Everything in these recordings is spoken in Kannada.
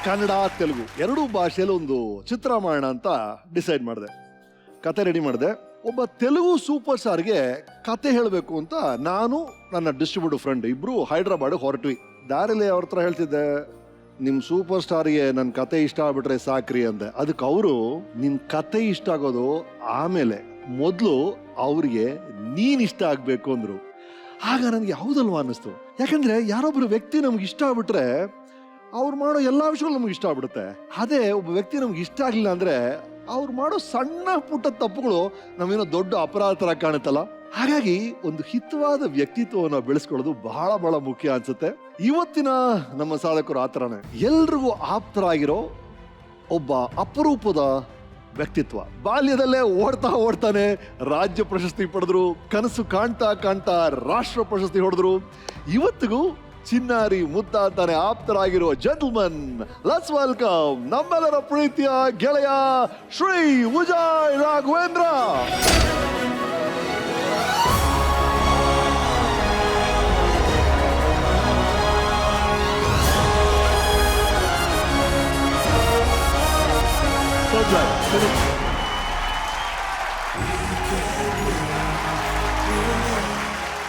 ಕನ್ನಡ ತೆಲುಗು ಎರಡೂ ಭಾಷೆಯಲ್ಲಿ ಒಂದು ಚಿತ್ರ ಮಾಡೋಣ ಅಂತ ಡಿಸೈಡ್ ಮಾಡಿದೆ. ಕತೆ ರೆಡಿ ಮಾಡಿದೆ. ಒಬ್ಬ ತೆಲುಗು ಸೂಪರ್ ಸ್ಟಾರ್ಗೆ ಕತೆ ಹೇಳಬೇಕು ಅಂತ ನಾನು ನನ್ನ ಡಿಸ್ಟ್ರಿಬ್ಯೂಟರ್ ಫ್ರೆಂಡ್ ಇಬ್ರು ಹೈದ್ರಾಬಾದ್ ಹೊರಟ್ವಿ. ದಾರಿಲಿ ಅವ್ರ ಹತ್ರ ಹೇಳ್ತಿದ್ದೆ, ನಿಮ್ ಸೂಪರ್ ಸ್ಟಾರ್ಗೆ ನನ್ನ ಕತೆ ಇಷ್ಟ ಆಗ್ಬಿಟ್ರೆ ಸಾಕ್ರಿ ಅಂದೆ. ಅದಕ್ಕೆ ಅವರು ನಿನ್ ಕತೆ ಇಷ್ಟ ಆಗೋದು ಆಮೇಲೆ, ಮೊದಲು ಅವ್ರಿಗೆ ನೀನ್ ಇಷ್ಟ ಆಗ್ಬೇಕು ಅಂದ್ರು. ಆಗ ನನಗೆ ಯಾವುದಲ್ವಾ ಅನ್ನಿಸ್ತು. ಯಾಕಂದ್ರೆ ಯಾರೊಬ್ರು ವ್ಯಕ್ತಿ ನಮ್ಗೆ ಇಷ್ಟ ಆಗ್ಬಿಟ್ರೆ ಅವ್ರು ಮಾಡೋ ಎಲ್ಲಾ ವಿಷಯಗಳು ನಮ್ಗೆ ಇಷ್ಟ ಆಗ್ಬಿಡುತ್ತೆ. ಅದೇ ಒಬ್ಬ ವ್ಯಕ್ತಿ ನಮ್ಗೆ ಇಷ್ಟ ಆಗ್ಲಿಲ್ಲ ಅಂದ್ರೆ ಅವ್ರು ಮಾಡೋ ಸಣ್ಣ ಪುಟ್ಟ ತಪ್ಪುಗಳು ನಮ್ಗೇನೋ ದೊಡ್ಡ ಅಪರಾಧ ತರ ಕಾಣುತ್ತಲ್ಲ. ಹಾಗಾಗಿ ಒಂದು ಹಿತವಾದ ವ್ಯಕ್ತಿತ್ವವನ್ನು ಬೆಳೆಸ್ಕೊಳ್ಳೋದು ಬಹಳ ಬಹಳ ಮುಖ್ಯ ಅನ್ಸುತ್ತೆ. ಇವತ್ತಿನ ನಮ್ಮ ಸಾಧಕರು ಆತರನೇ ಎಲ್ರಿಗೂ ಆಪ್ತರಾಗಿರೋ ಒಬ್ಬ ಅಪರೂಪದ ವ್ಯಕ್ತಿತ್ವ. ಬಾಲ್ಯದಲ್ಲೇ ಓಡ್ತಾನೆ ರಾಜ್ಯ ಪ್ರಶಸ್ತಿ ಪಡೆದ್ರು, ಕನಸು ಕಾಣ್ತಾ ಕಾಣ್ತಾ ರಾಷ್ಟ್ರ ಪ್ರಶಸ್ತಿ ಹೊಡೆದ್ರು. ಇವತ್ತಿಗೂ ಚಿನ್ನಾರಿ ಮುದ್ದ ಅಂತಾನೆ ಆಪ್ತರಾಗಿರೋ ಜೆಂಟಲ್ಮನ್, ಲೆಟ್ಸ್ ವೆಲ್ಕಮ್ ನಮ್ಮೆಲ್ಲರ ಪ್ರೀತಿಯ ಗೆಳೆಯ ಶ್ರೀ ವಿಜಯ್ ರಾಘವೇಂದ್ರ.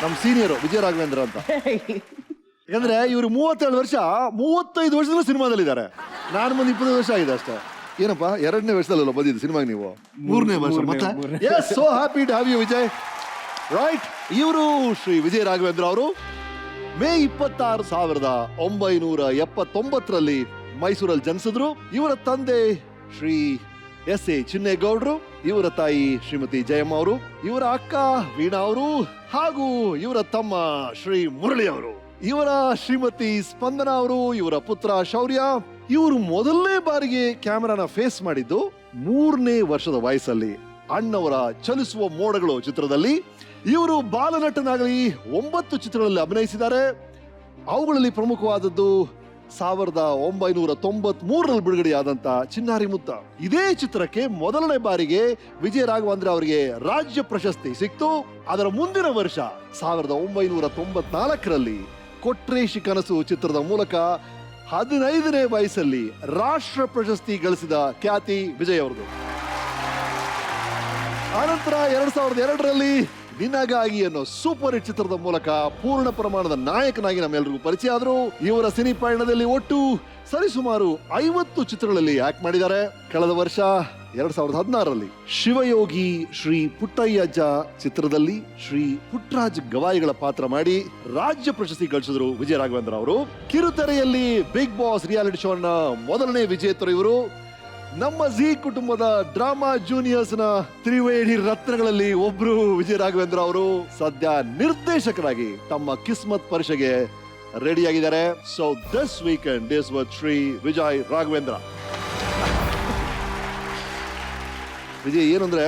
ನಮ್ ಸೀನಿಯರು ವಿಜಯ ರಾಘವೇಂದ್ರ ಅಂತ. ಯಾಕಂದ್ರೆ ಇವರು 37 ವರ್ಷ, 35 ವರ್ಷದಿಂದ ಸಿನಿಮಾದಲ್ಲಿದ್ದಾರೆ. ನಾನು ಬಂದು 25 ವರ್ಷ ಆಗಿದೆ ಅಷ್ಟೇ. ಏನಪ್ಪಾ 2ನೇ ವರ್ಷದಲ್ಲ ಬಂದಿದ್ದು ಸಿನಿಮಾಗೆ ನೀವು? 3ನೇ ವರ್ಷ. ಮತ್ತೆ so happy to have you Vijay. Right, ಇವರು ಶ್ರೀ ವಿಜಯ ರಾಘವೇಂದ್ರ ಅವರು ಮೇ 26, 1979ರಲ್ಲಿ ಮೈಸೂರಲ್ಲಿ ಜನಿಸಿದ್ರು. ಇವರ ತಂದೆ ಶ್ರೀ ಎಸ್.ಎ. ಚಿನ್ನೇಗೌಡರು, ಇವರ ತಾಯಿ ಶ್ರೀಮತಿ ಜಯಮ್ಮ ಅವರು, ಇವರ ಅಕ್ಕ ವೀಣಾ ಅವರು, ಹಾಗೂ ಇವರ ತಮ್ಮ ಶ್ರೀ ಮುರಳಿ ಅವರು, ಇವರ ಶ್ರೀಮತಿ ಸ್ಪಂದನಾ ಅವರು, ಇವರ ಪುತ್ರ ಶೌರ್ಯ. ಇವರು ಮೊದಲನೇ ಬಾರಿಗೆ ಕ್ಯಾಮೆರಾನ ಫೇಸ್ ಮಾಡಿದ್ದು 3ನೇ ವರ್ಷದ ವಯಸ್ಸಲ್ಲಿ ಅಣ್ಣವರ ಚಲಿಸುವ ಮೋಡಗಳು ಚಿತ್ರದಲ್ಲಿ. ಇವರು ಬಾಲನಟನಾಗಲಿ 9 ಚಿತ್ರಗಳಲ್ಲಿ ಅಭಿನಯಿಸಿದ್ದಾರೆ. ಅವುಗಳಲ್ಲಿ ಪ್ರಮುಖವಾದದ್ದು 1993ರಲ್ಲಿ ಬಿಡುಗಡೆಯಾದಂತ ಚಿನ್ನಾರಿ ಮುತ್ತ. ಇದೇ ಚಿತ್ರಕ್ಕೆ ಮೊದಲನೇ ಬಾರಿಗೆ ವಿಜಯ ರಾಘವೇಂದ್ರ ಅವರಿಗೆ ರಾಜ್ಯ ಪ್ರಶಸ್ತಿ ಸಿಕ್ತು. ಅದರ ಮುಂದಿನ ವರ್ಷ 1994ರಲ್ಲಿ ಕೊಟ್ರೇಶಿ ಕನಸು ಚಿತ್ರದ ಮೂಲಕ 15ನೇ ವಯಸ್ಸಲ್ಲಿ ರಾಷ್ಟ್ರ ಪ್ರಶಸ್ತಿ ಗಳಿಸಿದ ಖ್ಯಾತಿ ವಿಜಯ್ ಅವರದು. ಆನಂತರ 2002ರಲ್ಲಿ ನಿನಗಾಗಿ ಅನ್ನೋ ಸೂಪರ್ ಹಿಟ್ ಚಿತ್ರದ ಮೂಲಕ ಪೂರ್ಣ ಪ್ರಮಾಣದ ನಾಯಕನಾಗಿ ನಮ್ಮೆಲ್ಲರಿಗೂ ಪರಿಚಯ ಆದರು. ಇವರ ಸಿನಿ ಪಯಣದಲ್ಲಿ ಒಟ್ಟು ಸರಿಸುಮಾರು 50 ಚಿತ್ರಗಳಲ್ಲಿ ಆಕ್ಟ್ ಮಾಡಿದ್ದಾರೆ. ಕಳೆದ ವರ್ಷ 2016ರಲ್ಲಿ ಶಿವಯೋಗಿ ಶ್ರೀ ಪುಟ್ಟಯ್ಯಜ್ಜ ಚಿತ್ರದಲ್ಲಿ ಶ್ರೀ ಪುಟ್ಟರಾಜ್ ಗವಾಯಿಗಳ ಪಾತ್ರ ಮಾಡಿ ರಾಜ್ಯ ಪ್ರಶಸ್ತಿ ಗಳಿಸಿದ್ರು ವಿಜಯ ರಾಘವೇಂದ್ರ ಅವರು. ಕಿರುತೆರೆಯಲ್ಲಿ ಬಿಗ್ ಬಾಸ್ ರಿಯಾಲಿಟಿ ಶೋನ ಮೊದಲನೇ ವಿಜೇತರು ಇವರು. ನಮ್ಮ ಜಿ ಕುಟುಂಬದ ಡ್ರಾಮಾ ಜೂನಿಯರ್ಸ್ ನ ತ್ರಿವೇಣಿ ರತ್ನಗಳಲ್ಲಿ ಒಬ್ರು ವಿಜಯ ರಾಘವೇಂದ್ರ ಅವರು. ಸದ್ಯ ನಿರ್ದೇಶಕರಾಗಿ ತಮ್ಮ ಕಿಸ್ಮತ್ ಪರೀಕ್ಷೆಗೆ ರೆಡಿ ಆಗಿದ್ದಾರೆ. So this weekend is with Shri Vijay Raghavendra. Vijay, ಏನಂದ್ರೆ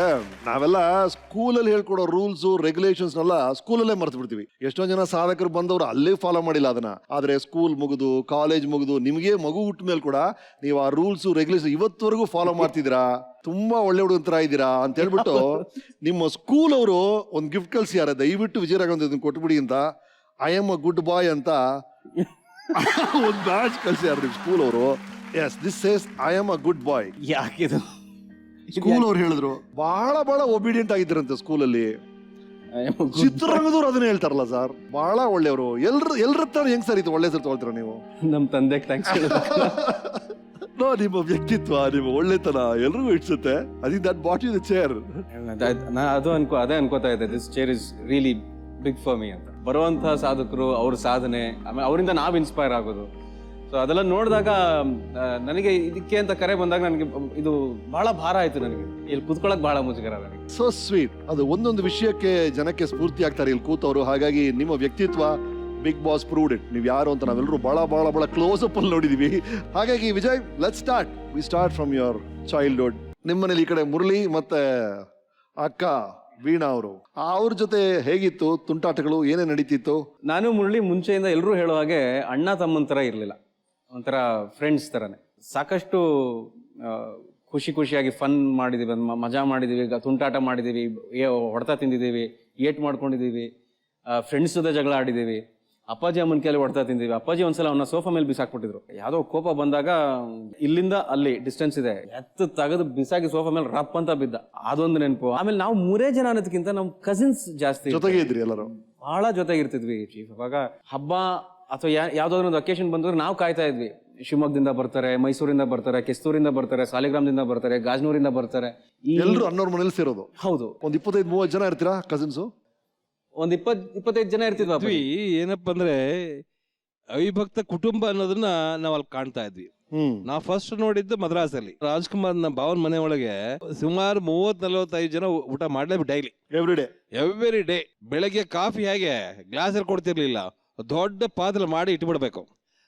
ನಾವೆಲ್ಲ ಸ್ಕೂಲಲ್ಲಿ ಹೇಳ್ಕೊಡೋ ರೂಲ್ಸ್ ರೆಗ್ಯುಲೇಷನ್ಸ್ ನೆಲ್ಲ ಸ್ಕೂಲಲ್ಲೇ ಮರ್ತು ಬಿಡ್ತೀವಿ. ಎಷ್ಟೊಂದ್ ಜನ ಸಾಧಕರು ಬಂದವರು ಅಲ್ಲೇ ಫಾಲೋ ಮಾಡಿಲ್ಲ ಅದನ್ನ. ಆದ್ರೆ ಸ್ಕೂಲ್ ಮುಗಿದು ಕಾಲೇಜ್ ಮುಗಿದು ನಿಮಗೆ ಮಗು ಹುಟ್ಟ ಮೇಲೆ ಕೂಡ ನೀವು ಆ ರೂಲ್ಸ್ ರೆಗ್ಯುಲೇಷನ್ ಇವತ್ತವರೆಗೂ ಫಾಲೋ ಮಾಡ್ತಿದ್ದೀರಾ. ತುಂಬಾ ಒಳ್ಳೆ ಹುಡುಗರ ಇದ್ದೀರಾ ಅಂತ ಹೇಳ್ಬಿಟ್ಟು ನಿಮ್ಮ ಸ್ಕೂಲ್ ಅವರು ಒಂದು ಗಿಫ್ಟ್ ಕಳ್ಸಿಯಾರ, ದಯವಿಟ್ಟು ವಿಜಯ ರಾಘವೇಂದ್ರ ಕೊಟ್ಬಿಡಿ ಅಂತ. I am a good boy ಅಂತ ಒಂದು ಬ್ಯಾಚ್ ಕಳ್ಸಿಯಾರ ನಿಮ್ ಸ್ಕೂಲ್ ಅವರು. Yes, this says I am a good boy. ಯಾಕಿದು ಸ್ಕೂಲ್ ಅವ್ರು ಹೇಳಿದ್ರು ಬಹಳ ಬಹಳ ಒಬಿಡಿಯಂಟ್ ಆಗಿದ್ರಂತೆ ಸ್ಕೂಲಲ್ಲಿ. ಚಿತ್ರರಂಗದವ್ರು ಅದನ್ನ ಹೇಳ್ತಾರಲ್ಲ ಸರ್, ಬಹಳ ಒಳ್ಳೆಯವರು. ಎಲ್ರ ಹೆಂಗ್ ಸರ್ ಇದು ಒಳ್ಳೆ ಸರ್ ತಗೊಳ್ತೀರ ನೀವು? ನಮ್ ತಂದೆಗೆ ಥ್ಯಾಂಕ್ಸ್. ನಿಮ್ಮ ವ್ಯಕ್ತಿತ್ವ, ನಿಮ್ಮ ಒಳ್ಳೆತನ ಎಲ್ರಿಗೂ ಇಡ್ಸುತ್ತೆ. I think that bought you the chair. ಅದೇ ಅನ್ಕೋತಾ ಇದ್ದೆ, this chair is really big for me ಅಂತ. ಬರುವಂತಹ ಸಾಧಕರು, ಅವ್ರ ಸಾಧನೆ, ಆಮೇಲೆ ಅವರಿಂದ ನಾವ್ ಇನ್ಸ್ಪೈರ್ ಆಗೋದು. ಸೊ ಅದೆಲ್ಲ ನೋಡಿದಾಗ ನನಗೆ ಇದಕ್ಕೆ ಅಂತ ಕರೆ ಬಂದಾಗ ನನಗೆ ಇದು ಬಹಳ ಭಾರ ಆಯ್ತು. ನನಗೆ ಇಲ್ಲಿ ಕೂತ್ಕೊಳ್ಳಕ್ ಬಹಳ ಮುಜುಗರ ನನಗೆ. So sweet. ಅದು ಒಂದೊಂದು ವಿಷಯಕ್ಕೆ ಜನಕ್ಕೆ ಸ್ಫೂರ್ತಿ ಆಗ್ತಾರೆ ಇಲ್ಲಿ ಕೂತವರು. ಹಾಗಾಗಿ ನಿಮ್ಮ ವ್ಯಕ್ತಿತ್ವ ಬಿಗ್ ಬಾಸ್ ಪ್ರೂವ್ಡ್ ಇಟ್. ನೀವು ಯಾರು ಅಂತ ನಾವೆಲ್ಲರೂ ಬಹಳ ಬಹಳ ಬಹಳ ಕ್ಲೋಸ್ ಅಪ್ ಅಲ್ಲಿ ನೋಡಿದೀವಿ. ಹಾಗಾಗಿ Vijay, let's start. We start from your childhood. ನಿಮ್ಮನೇಲಿ ಈ ಕಡೆ ಮುರಳಿ ಮತ್ತೆ ಅಕ್ಕ ವೀಣಾ ಅವರು, ಅವ್ರ ಜೊತೆ ಹೇಗಿತ್ತು ತುಂಟಾಟಗಳು, ಏನೇ ನಡೀತಿತ್ತು? ನಾನು ಮುರಳಿ ಮುಂಚೆಯಿಂದ ಎಲ್ಲರೂ ಹೇಳೋ ಹಾಗೆ ಅಣ್ಣ ತಮ್ಮನ ತರ ಇರ್ಲಿಲ್ಲ, ಒಂಥರ ಫ್ರೆಂಡ್ಸ್ ತರನೇ. ಸಾಕಷ್ಟು ಖುಷಿಯಾಗಿ ಫನ್ ಮಾಡಿದೀವಿ, ಮಜಾ ಮಾಡಿದೀವಿ, ತುಂಟಾಟ ಮಾಡಿದೀವಿ, ಹೊಡೆತ ತಿಂದಿದ್ದೀವಿ, ಏಟ್ ಮಾಡ್ಕೊಂಡಿದೀವಿ, ಫ್ರೆಂಡ್ಸ್ ಜೊತೆ ಜಗಳ ಆಡಿದೀವಿ. ಅಪ್ಪಾಜಿ ಅಮ್ಮನ ಕೈಲಿ ಹೊಡ್ತಾ ತಿಂದಿವಿ. ಅಪ್ಪಾಜಿ ಒಂದ್ಸಲ ಅವನ್ನ ಸೋಫಾ ಮೇಲೆ ಬಿಸಾಕ್ಬಿಟ್ಟಿದ್ರು. ಯಾವ್ದೋ ಕೋಪ ಬಂದಾಗ ಇಲ್ಲಿಂದ ಅಲ್ಲಿ ಡಿಸ್ಟೆನ್ಸ್ ಇದೆ, ಎತ್ತು ತೆಗೆದು ಬಿಸಾಕಿ ಸೋಫಾ ಮೇಲೆ ರಪ್ ಅಂತ ಬಿದ್ದ. ಅದೊಂದು ನೆನಪು. ಆಮೇಲೆ ನಾವು 3 ಜನ ಅನ್ನೋದಕ್ಕಿಂತ ನಮ್ ಕಸಿನ್ಸ್ ಜಾಸ್ತಿ ಜೊತೆಗೆ ಇದ್ರಿ ಎಲ್ಲರೂ? ಬಹಳ ಜೊತೆಗಿರ್ತಿದ್ವಿ ಚೀಫ್. ಅವಾಗ ಹಬ್ಬ ಅಥವಾ ಯಾವ್ದಾದ್ರು ಒಂದು ಅಕೇಶನ್ ಬಂದ್ರೆ ನಾವು ಕಾಯ್ತಾ ಇದ್ವಿ. ಶಿವಮೊಗ್ಗದಿಂದ ಬರ್ತಾರೆ, ಮೈಸೂರಿಂದ ಬರ್ತಾರೆ, ಕೆಸ್ತೂರಿಂದ ಬರ್ತಾರೆ, ಸಾಲಿಗ್ರಾಮದಿಂದ ಬರ್ತಾರೆ, ಗಾಜನೂರಿಂದ ಬರ್ತಾರೆ. ಎಲ್ಲರೂ ಅನ್ನೋರ್ ಮನೇಲಿ ಸೇರೋದು? ಹೌದು. ಒಂದ್ 25-30 ಜನ ಇರ್ತೀರಾ ಕಸಿನ್ಸು? ಒಂದ್ 20-25 ಜನ ಇರ್ತಿದ್ವಿ. ಏನಪ್ಪ ಅಂದ್ರೆ ಅವಿಭಕ್ತ ಕುಟುಂಬ ಅನ್ನೋದನ್ನ ನಾವ್ ಅಲ್ಲಿ ಕಾಣ್ತಾ ಇದ್ವಿ. ನಾವು ಫಸ್ಟ್ ನೋಡಿದ್ದು ಮದ್ರಾಸಲ್ಲಿ ರಾಜ್ಕುಮಾರ್ ಭಾವನ್ ಮನೆ ಒಳಗೆ ಸುಮಾರು 30-45 ಜನ ಊಟ ಮಾಡ್ಲೇಬೇಕು ಡೈಲಿ, ಎವ್ರಿ ಡೇ. ಬೆಳಗ್ಗೆ ಕಾಫಿ ಹೇಗೆ ಗ್ಲಾಸ್ ಅಲ್ಲಿ ಕೊಡ್ತಿರ್ಲಿಲ್ಲ, ದೊಡ್ಡ ಪಾತ್ರೆ ಮಾಡಿ ಇಟ್ಬಿಡ್ಬೇಕು.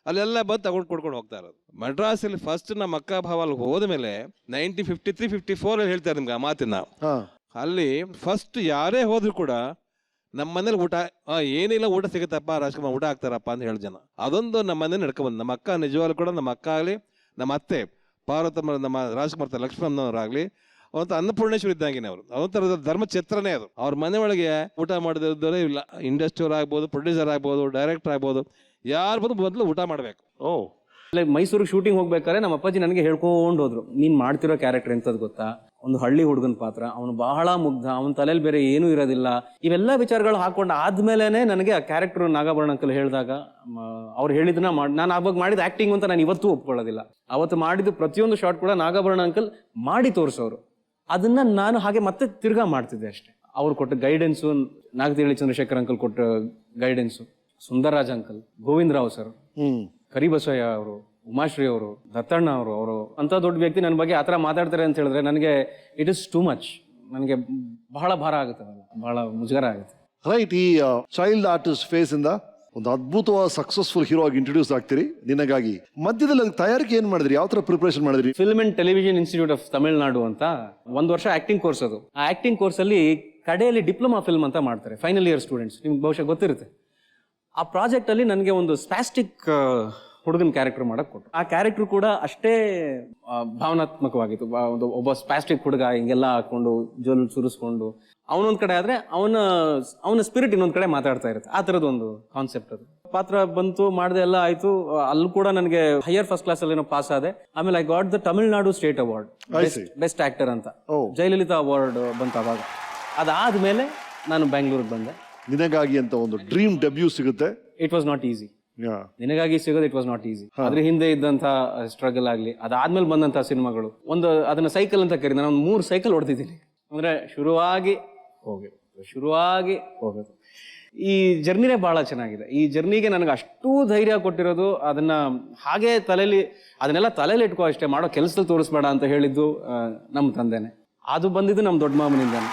ಅಲ್ಲೆಲ್ಲ ಬಂದು ತಗೊಂಡು ಕೊಡ್ಕೊಂಡು ಹೋಗ್ತಾ ಇರೋದು. ಮಡ್ರಾಸಲ್ಲಿ ಫಸ್ಟ್ ನಮ್ಮ ಅಕ್ಕ ಭಾವ ಅಲ್ಲಿ ಹೋದ್ಮೇಲೆ 1953-54 ಹೇಳ್ತಾರೆ ನಿಮ್ಗೆ ಆ ಮಾತಿನ. ಅಲ್ಲಿ ಫಸ್ಟ್ ಯಾರೇ ಹೋದ್ರು ಕೂಡ ನಮ್ಮ ಮನೇಲಿ ಊಟ ಏನಿಲ್ಲ, ಊಟ ಸಿಗುತ್ತಪ್ಪ, ರಾಜ್ಕುಮಾರ್ ಊಟ ಹಾಕ್ತಾರಪ್ಪ ಅಂತ ಹೇಳಿ ಜನ. ಅದೊಂದು ನಮ್ಮ ಮನೇಲಿ ನಡ್ಕೊಂಡ್ಬಂದು. ನಮ್ಮ ಅಕ್ಕ ನಿಜವಾಗ್ಲೂ ಕೂಡ, ನಮ್ಮ ಅಕ್ಕ ಆಗಲಿ, ನಮ್ಮ ಅತ್ತೆ ಪಾರ್ವತಮ್ಮ, ನಮ್ಮ ರಾಜ್ಕುಮಾರ್ ಲಕ್ಷ್ಮಣವ್ರಾಗ್ಲಿ, ಅವಂತ ಅನ್ನಪೂರ್ಣೇಶ್ವರಿ ಇದ್ದಂಗಿನ ಅವರು. ಅದೊಂಥರ ಧರ್ಮ ಚಿತ್ರನೇ ಅದು. ಅವ್ರ ಮನೆ ಒಳಗೆ ಊಟ ಮಾಡಿದವರೇ ಇಲ್ಲ. ಇಂಡಸ್ಟ್ರಿಯರ್ ಆಗ್ಬೋದು, ಪ್ರೊಡ್ಯೂಸರ್ ಆಗ್ಬೋದು, ಡೈರೆಕ್ಟರ್ ಆಗ್ಬೋದು, ಯಾರು ಬಂದು ಮೊದಲು ಊಟ ಮಾಡಬೇಕು. ಮೈಸೂರಿಗೆ ಶೂಟಿಂಗ್ ಹೋಗ್ಬೇಕಾದ್ರೆ ನಮ್ಮ ಅಪ್ಪಾಜಿ ನನಗೆ ಹೇಳ್ಕೊಂಡು ಹೋದ್ರು, ನೀನ್ ಮಾಡ್ತಿರೋ ಕ್ಯಾರೆಕ್ಟರ್ ಎಂತದ್ ಗೊತ್ತಾ, ಒಂದು ಹಳ್ಳಿ ಹುಡುಗನ ಪಾತ್ರ, ಅವನು ಬಹಳ ಮುಗ್ಧ, ಅವನ ತಲೆಯಲ್ಲಿ ಬೇರೆ ಏನೂ ಇರೋದಿಲ್ಲ. ಇವೆಲ್ಲ ವಿಚಾರಗಳು ಹಾಕೊಂಡು ಆದ್ಮೇಲೆನೆ ನನಗೆ ಆ ಕ್ಯಾರೆಕ್ಟರ್ ನಾಗಾಭರಣ ಅಂಕಲ್ ಹೇಳಿದಾಗ ಅವ್ರು ಹೇಳಿದ್ನ ನಾನು ಆವಾಗ ಮಾಡಿದ ಆಕ್ಟಿಂಗ್ ಅಂತ ನಾನು ಇವತ್ತೂ ಒಪ್ಕೊಳ್ಳೋದಿಲ್ಲ. ಅವತ್ತು ಮಾಡಿದ ಪ್ರತಿಯೊಂದು ಶಾಟ್ ಕೂಡ ನಾಗಾಭರಣ ಅಂಕಲ್ ಮಾಡಿ ತೋರಿಸೋರು. ಅದನ್ನ ನಾನು ಹಾಗೆ ಮತ್ತೆ ತಿರ್ಗಾ ಮಾಡ್ತಿದ್ದೆ ಅಷ್ಟೇ. ಅವ್ರು ಕೊಟ್ಟ ಗೈಡೆನ್ಸು, ನಾಗತಿಹಳ್ಳಿ ಚಂದ್ರಶೇಖರ್ ಅಂಕಲ್ ಕೊಟ್ಟ guidance, Sundararaj uncle, Govinda Rao sir, Karibasayya ಅವರು, ಉಮಾಶ್ರೀ ಅವರು, ದತ್ತಣ್ಣ ಅವರು ಅಂತ ದೊಡ್ಡ ವ್ಯಕ್ತಿ ನನ್ನ ಬಗ್ಗೆ ಆತರ ಮಾತಾಡ್ತಾರೆ ಅಂತ ಹೇಳಿದ್ರೆ ನನಗೆ ಇಟ್ ಇಸ್ ಟೂ ಮಚ್. ನನಗೆ ಬಹಳ ಭಾರ ಆಗುತ್ತೆ, ಬಹಳ ಮುಜುಗರ ಆಗುತ್ತೆ. ರೈಟ್. ಈ ಚೈಲ್ಡ್ ಆರ್ಟಿಸ್ಟ್ ಫೇಸ್ ಇಂದ ಒಂದು ಅದ್ಭುತವಾದ ಸಕ್ಸಸ್ಫುಲ್ ಹೀರೋ ಆಗಿ ಇಂಟ್ರೊಡ್ಯೂಸ್ ಆಗ್ತೀರಿ. ನಿನಗಾಗಿ ಮಧ್ಯದಲ್ಲಿ ತಯಾರಿಕೆ ಏನ್ ಮಾಡಿದ್ರಿ? ಯಾವ ತರ ಪ್ರಿಪರೇಷನ್ ಮಾಡಿದ್ರಿ? Film and television institute of Tamil Nadu ಅಂತ 1 ವರ್ಷ ಆಕ್ಟಿಂಗ್ ಕೋರ್ಸ್ ಅದು. ಆ ಆಕ್ಟಿಂಗ್ ಕೋರ್ಸ್ ಅಲ್ಲಿ ಕಡೆಯಲ್ಲಿ ಡಿಪ್ಲೊಮಾ ಫಿಲ್ಮ್ ಅಂತ ಮಾಡ್ತಾರೆ ಫೈನಲ್ ಇಯರ್ ಸ್ಟೂಡೆಂಟ್ಸ್. ನಿಮ್ಗೆ ಬಹುಶಃ ಗೊತ್ತಿರುತ್ತೆ. ಆ ಪ್ರಾಜೆಕ್ಟ್ ಅಲ್ಲಿ ನನಗೆ ಒಂದು ಸ್ಪ್ಯಾಸ್ಟಿಕ್ ಹುಡುಗನ ಕ್ಯಾರೆಕ್ಟರ್ ಮಾಡಕ್ ಕೊಟ್ಟು, ಆ ಕ್ಯಾರೆಕ್ಟರ್ ಕೂಡ ಅಷ್ಟೇ ಭಾವನಾತ್ಮಕವಾಗಿತ್ತು. ಒಬ್ಬ ಸ್ಪ್ಯಾಸ್ಟಿಕ್ ಹುಡುಗ ಹಿಂಗೆಲ್ಲ ಹಾಕೊಂಡು ಜೊಲ್ ಸುರಿಸ್ಕೊಂಡು ಅವನೊಂದ್ ಕಡೆ ಆದ್ರೆ ಅವನ ಸ್ಪಿರಿಟ್ ಇನ್ನೊಂದ್ ಕಡೆ ಮಾತಾಡ್ತಾ ಇರುತ್ತೆ. ಆ ತರದ ಒಂದು ಕಾನ್ಸೆಪ್ಟ್ ಅದು. ಪಾತ್ರ ಬಂತು, ಮಾಡಿದೆ, ಎಲ್ಲ ಆಯ್ತು. ಅಲ್ಲೂ ಕೂಡ ನನಗೆ ಹೈಯರ್ ಫಸ್ಟ್ ಕ್ಲಾಸ್ ಅಲ್ಲಿ ಪಾಸ್ ಆದೆ. ಆಮೇಲೆ I got the Tamil Nadu state award best actor ಅಂತ, ಜಯಲಲಿತಾ ಅವಾರ್ಡ್ ಬಂತು ಅವಾಗ. ಅದಾದ್ಮೇಲೆ ನಾನು ಬ್ಯಾಂಗ್ಳೂರ್ಗೆ ಬಂದೆ. ನಿನಗಾಗಿ ಅಂತ ಒಂದು ಡ್ರೀಮ್ ಡೆಬ್ಯೂ ಸಿಗುತ್ತೆ. It was not easy. ನಿನಗಾಗಿ ಸಿಗೋದು ಇಟ್ ವಾಸ್ ನಾಟ್ ಈಸಿ. ಅದ್ರ ಹಿಂದೆ ಇದ್ದಂತ ಸ್ಟ್ರಗಲ್ ಆಗ್ಲಿ, ಅದಾದ್ಮೇಲೆ ಬಂದಂತ ಸಿನಿಮಾಗಳು, ಅದನ್ನ ಸೈಕಲ್ ಅಂತ ಕರೀ. ನಾನು 3 ಸೈಕಲ್ ಹೊಡೆದಿದ್ದೀನಿ. ಅಂದ್ರೆ ಶುರುವಾಗಿ ಹೋಗೋದು. ಈ ಜರ್ನಿನೇ ಬಹಳ ಚೆನ್ನಾಗಿದೆ. ಈ ಜರ್ನಿಗೆ ನನಗೆ ಅಷ್ಟು ಧೈರ್ಯ ಕೊಟ್ಟಿರೋದು, ಅದನ್ನ ಹಾಗೆ ಅದನ್ನೆಲ್ಲ ತಲೆಯಲ್ಲಿ ಇಟ್ಕೋ ಅಷ್ಟೇ, ಮಾಡೋ ಕೆಲಸದಲ್ಲಿ ತೋರಿಸ್ಬೇಡ ಅಂತ ಹೇಳಿದ್ದು ನಮ್ಮ ತಂದೆನೆ. ಅದು ಬಂದಿದ್ದು ನಮ್ಮ ದೊಡ್ಡ ಮಾಮನಿಂದಾನೆ.